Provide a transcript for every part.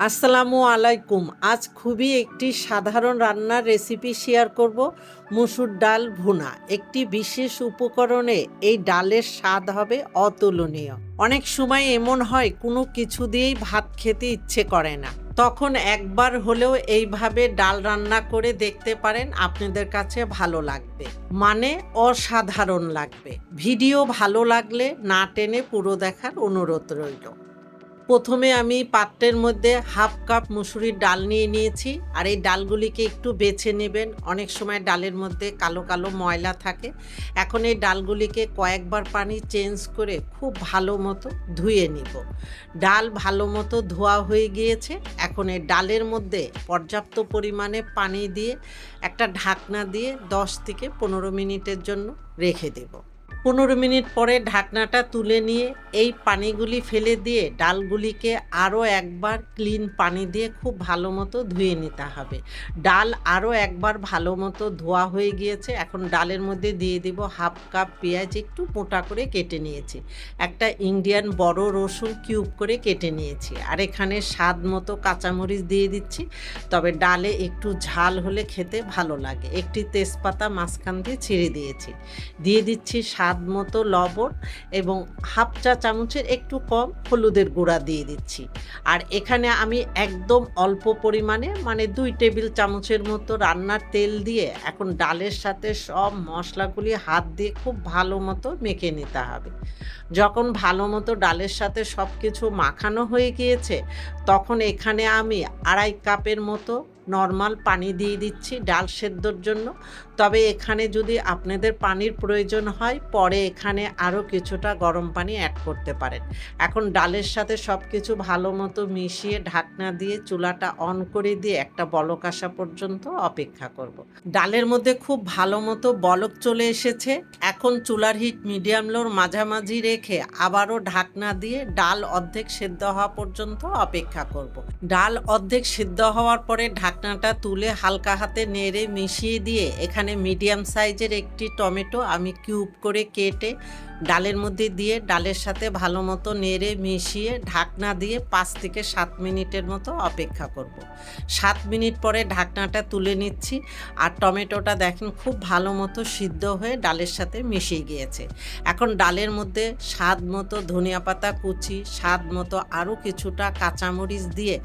আসসালামু আলাইকুম। আজ খুবই একটি সাধারণ রান্নার রেসিপি শেয়ার করব। মসুর ডাল ভুনা। একটি বিশেষ উপকরণে এই ডালের স্বাদ হবে অতুলনীয়। অনেক সময় এমন হয় কোনো কিছু দিয়েই ভাত খেতে ইচ্ছে করে না, তখন একবার হলেও এইভাবে ডাল রান্না করে দেখতে পারেন, আপনাদের কাছে ভালো লাগবে, মানে অসাধারণ লাগবে। ভিডিও ভালো লাগলে না টেনে পুরো দেখার অনুরোধ রইল। প্রথমে আমি পাত্রের মধ্যে হাফ কাপ মুসুরির ডাল নিয়ে নিয়েছি, আর এই ডালগুলিকে একটু বেছে নেবেন। অনেক সময় ডালের মধ্যে কালো কালো ময়লা থাকে। এখন এই ডালগুলিকে কয়েকবার পানি চেঞ্জ করে খুব ভালো মতো ধুয়ে নিব। ডাল ভালো মতো ধোয়া হয়ে গিয়েছে। এখন এই ডালের মধ্যে পর্যাপ্ত পরিমাণে পানি দিয়ে একটা ঢাকনা দিয়ে 10 থেকে 15 মিনিটের জন্য রেখে দেব। 15 মিনিট পরে ঢাকনাটা তুলে নিয়ে এই পানিগুলি ফেলে দিয়ে ডালগুলিকে আরও একবার ক্লিন পানি দিয়ে খুব ভালো মতো ধুয়ে নিতে হবে। ডাল আরও একবার ভালো মতো ধোয়া হয়ে গিয়েছে। এখন ডালের মধ্যে দিয়ে দিব হাফ কাপ পেঁয়াজ একটু মোটা করে কেটে নিয়েছি, একটা ইন্ডিয়ান বড় রসুন কিউব করে কেটে নিয়েছি, আর এখানে স্বাদ মতো কাঁচামরিচ দিয়ে দিচ্ছি। তবে ডালে একটু ঝাল হলে খেতে ভালো লাগে। একটি তেজপাতা মাঝখান দিয়ে ছিঁড়ে দিয়েছি। দিয়ে দিচ্ছি স্বাদ মতো লবণ এবং হাফ চা চামচের একটু কম হলুদের গুঁড়া দিয়ে দিচ্ছি। আর এখানে আমি একদম অল্প পরিমাণে, মানে 2 টেবিল চামচের মতো রান্নার তেল দিয়ে এখন ডালের সাথে সব মশলাগুলি হাত দিয়ে খুব ভালো মতো মেখে নিতে হবে। যখন ভালো মতো ডালের সাথে সব কিছু মাখানো হয়ে গিয়েছে, তখন এখানে আমি 2.5 কাপের মতো নর্মাল পানি দিয়ে দিচ্ছি ডাল সেদ্ধর জন্য। তবে এখানে যদি আপনাদের পানির প্রয়োজন হয়, পরে এখানে আরও কিছুটা গরম পানি অ্যাড করতে পারেন। এখন ডালের সাথে সব কিছু ভালো মতো মিশিয়ে ঢাকনা দিয়ে চুলাটা অন করে দিয়ে একটা বলক আসা পর্যন্ত অপেক্ষা করব। ডালের মধ্যে খুব ভালো মতো বলক চলে এসেছে। এখন চুলার হিট মিডিয়াম লোর মাঝামাঝি রেখে আবারও ঢাকনা দিয়ে ডাল অর্ধেক সেদ্ধ হওয়া পর্যন্ত অপেক্ষা করব। ডাল অর্ধেক সিদ্ধ হওয়ার পরে ঢাকনাটা তুলে হালকা হাতে নেড়ে মিশিয়ে দিয়ে এখানে মিডিয়াম সাইজের একটি টমেটো আমি কিউব করে কেটে ডালের মধ্যে দিয়ে ডালের সাথে ভালো মতো নেড়ে মিশিয়ে ঢাকনা দিয়ে 5 থেকে 7 মিনিটের মতো অপেক্ষা করব। 7 মিনিট পরে ঢাকনাটা তুলে নিচ্ছি, আর টমেটোটা দেখেন খুব ভালো মতো সিদ্ধ হয়ে ডালের সাথে মিশে গিয়েছে। এখন ডালের মধ্যে স্বাদ মতো ধনিয়া পাতা কুচি, স্বাদ মতো আরও কিছুটা কাঁচামরিচ দিয়ে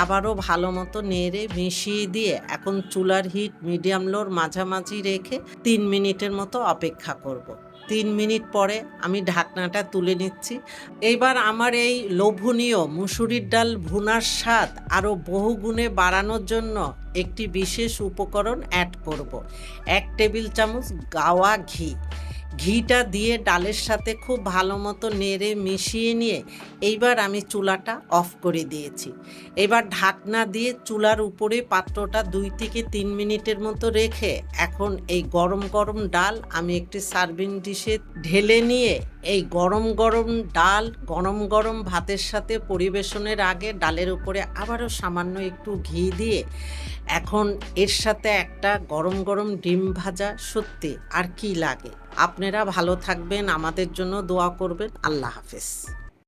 আবারও ভালো মতো নেড়ে মিশিয়ে দিয়ে এখন চুলার হিট মিডিয়াম লোর মাঝামাঝি রেখে 3 মিনিটের মতো অপেক্ষা করব। 3 মিনিট পরে আমি ঢাকনাটা তুলে নিচ্ছি। এইবার আমার এই লোভনীয় মুসুরির ডাল ভুনার স্বাদ আরও বহুগুণে বাড়ানোর জন্য একটি বিশেষ উপকরণ অ্যাড করব। 1 টেবিল চামচ গাওয়া ঘি। ঘিটা দিয়ে ডালের সাথে খুব ভালো মতো নেড়ে মিশিয়ে নিয়ে এইবার আমি চুলাটা অফ করে দিয়েছি। এবার ঢাকনা দিয়ে চুলার উপরে পাত্রটা 2 থেকে 3 মিনিটের মতো রেখে এখন এই গরম গরম ডাল আমি একটি সার্ভিং ডিশে ঢেলে নিয়ে এই গরম গরম ডাল গরম গরম ভাতের সাথে পরিবেশনের আগে ডালের উপরে আবারও সামান্য একটু ঘি দিয়ে এখন এর সাথে একটা গরম গরম ডিম ভাজা, সত্যি আর কি লাগে। আপনারা ভালো থাকবেন, আমাদের জন্য দোয়া করবেন। আল্লাহ হাফেজ।